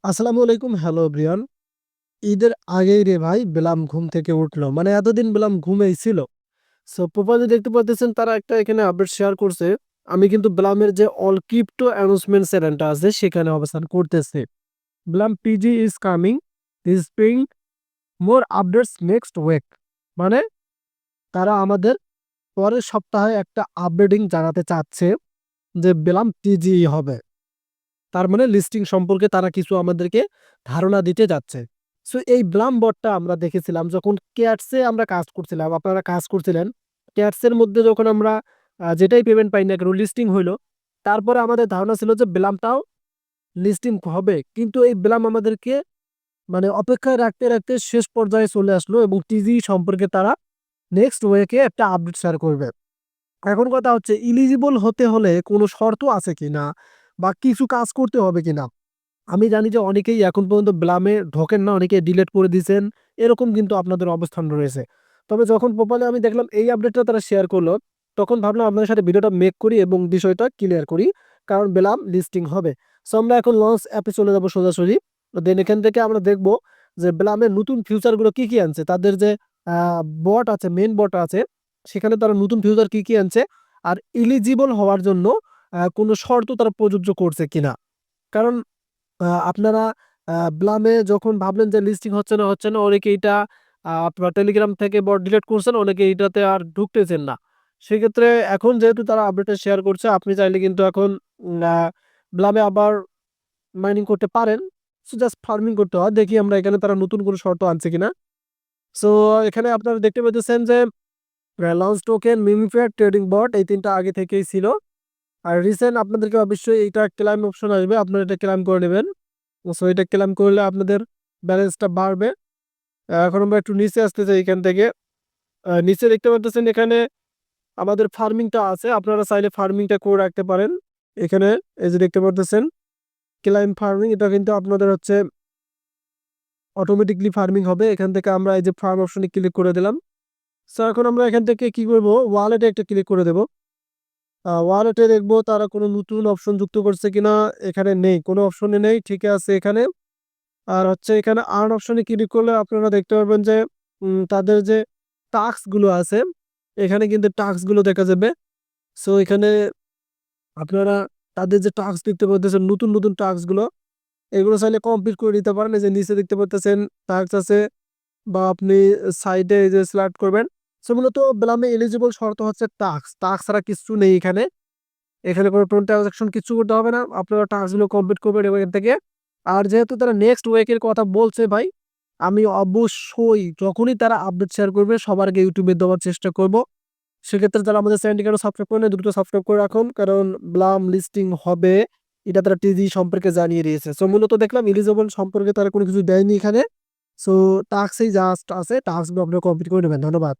আসসালামু আলাইকুম। Hello Brian. ঈদের আগেই রে ভাই বেলাম ঘুম থেকে উঠলো, মানে এতদিন বেলাম ঘুমেই ছিল। সো প্রোফাইলে দেখতে পাচ্ছেন তারা একটা এখানে আপডেট শেয়ার করছে। আমি কিন্তু বেলামের যে অল ক্রিপ্টো অ্যানাউন্সমেন্ট চ্যানেলটা আছে সেখানে অবস্থান করতেছে। বেলাম PG is coming, is paying more updates next week. মানে তারা আমাদের পরের সপ্তাহে একটা আপডেটিং জানাতে চাচ্ছে যে বেলাম টিজি হবে। তার মানে লিস্টিং সম্পর্কে তারা কিছু আমাদেরকে ধারণা দিতে যাচ্ছে। সো এই ব্লাম বটটা আমরা দেখেছিলাম যখন কেয়ারসে আমরা কাজ করছিলাম, আপনারা কাজ করছিলেন। কেয়ারসের মধ্যে যখন আমরা যেটাই পেমেন্ট পাই না কেন লিস্টিং হইলো, তারপরে আমাদের ধারণা ছিল যে ব্লামটাও লিস্টিং হবে। কিন্তু এই ব্লাম আমাদেরকে মানে অপেক্ষায় রাখতে, রাখতে শেষ পর্যায়ে চলে আসলো এবং টিজি সম্পর্কে তারা নেক্সট ওয়েকে একটা আপডেট শেয়ার করবে। এখন কথা হচ্ছে এলিজিবল হতে হলে কোনো শর্ত আছে কিনা বা কিছু কাজ করতে হবে কিনা? আমি জানি যে অনেকেই এখন পর্যন্ত ব্লামে ঢোকেন না, অনেকে ডিলিট করে দিছেন। এরকম কিন্তু আপনাদের অবস্থান রয়েছে। তবে যখন প্রোপাইলে আমি দেখলাম এই আপডেটটা তারা শেয়ার করলো, তখন ভাবলাম আপনাদের সাথে ভিডিওটা মেক করি এবং বিষয়টা ক্লিয়ার করি। কারণ ব্লাম লিস্টিং হবে। সো আমরা এখন লঞ্চ অ্যাপে চলে যাব সোজাসুরি। দেন এখান থেকে আমরা দেখব যে ব্লামের নতুন ফিউচারগুলো কি, কি আনছে। তাদের যে বট আছে, মেইন বট আছে, সেখানে তারা নতুন ফিউচার কি, কি আনছে। আর এলিজিবল হওয়ার জন্য কোনো শর্ত তারা প্রযোজ্য করছে কিনা। কারণ আপনারা ব্লামে যখন ভাবলেন যে লিস্টিং হচ্ছে না, অনেকে এটা আপনার টেলিগ্রাম থেকে বট ডিলিট করছেন, অনেকে এটাতে আর ঢুকতেছেন না। সেক্ষেত্রে এখন যেহেতু তারা আপডেটটা শেয়ার করছে, আপনি চাইলে কিন্তু এখন ব্লামে আবার মাইনিং করতে পারেন। সো জাস্ট ফার্মিং করতে হয়। দেখি আমরা এখানে তারা নতুন কোনো শর্ত আনছে কিনা। সো এখানে আপনারা দেখতে পাচ্ছেন যে লঞ্চ টোকেন, মিমিফায়ার, ট্রেডিং বট এই ৩ টা আগে থেকেই ছিল। আর রিসেন্ট আপনাদেরকে অবশ্যই এইটা ক্লাইম অপশন আসবে। আপনারা এটা ক্লাইম করে নেবেন। সো এটা ক্লেম করলে আপনাদের ব্যালেন্সটা বাড়বে। এখন আমরা একটু নিচে আসতে চাই এখান থেকে। নিচে দেখতে পাচ্ছেন এখানে আমাদের ফার্মিংটা আছে। আপনারা চাইলে ফার্মিংটা করে রাখতে পারেন। এখানে এই যে দেখতে পাচ্ছেন ক্লাইম ফার্মিং, এটা কিন্তু আপনাদের হচ্ছে অটোমেটিকলি ফার্মিং হবে। এখান থেকে আমরা এই যে ফার্ম অপশনে ক্লিক করে দিলাম। সো এখন আমরা এখান থেকে কি করব, ওয়ালেটে একটা ক্লিক করে দেব। ওয়ালেটে দেখবো তারা কোনো নতুন অপশন যুক্ত করছে কিনা। এখানে নেই, কোনো অপশনে নেই, ঠিক আছে এখানে। আর হচ্ছে এখানে আর্ন অপশনে ক্লিক করলে আপনারা দেখতে পারবেন যে তাদের যে টাস্ক গুলো আছে, এখানে কিন্তু টাস্ক গুলো দেখা যাবে। সো এখানে আপনারা তাদের যে টাস্ক দেখতে পাচ্ছেন, নতুন নতুন টাস্ক গুলো, এগুলো চাইলে কমপ্লিট করে নিতে পারেন। এই যে নিচে দেখতে পাচ্ছেন টাস্ক আছে, বা আপনি সাইডে এই যে সিলেক্ট করবেন। সো মূলত ব্লামে এলিজিবল শর্ত হচ্ছে টাস্ক, টাস্ক ছাড়া কিছু নেই এখানে। এখানে কোনো ট্রানজাকশন কিছু করতে হবে না, আপনারা টাস্কগুলো কমপ্লিট করবেন এবং এর থেকে। আর যেহেতু তারা নেক্সট উইকের কথা বলছে ভাই, আমি অবশ্যই যখনই তারা আপডেট শেয়ার করবে সবার আগে ইউটিউবে দেওয়ার চেষ্টা করব। সেক্ষেত্রে তারা আমাদের চ্যানেলটিকে আরো সাবস্ক্রাইব করে নেয়, দ্রুত সাবস্ক্রাইব করে রাখুন, কারণ ব্লাম লিস্টিং হবে এটা তারা টিজি সম্পর্কে জানিয়ে দিয়েছে। সো মূলত দেখলাম এলিজিবল সম্পর্কে তারা কোনো কিছু দেয়নি এখানে। সো টাস্কই জাস্ট আছে, টাস্কগুলো আপনারা কমপ্লিট করে নেবেন। ধন্যবাদ।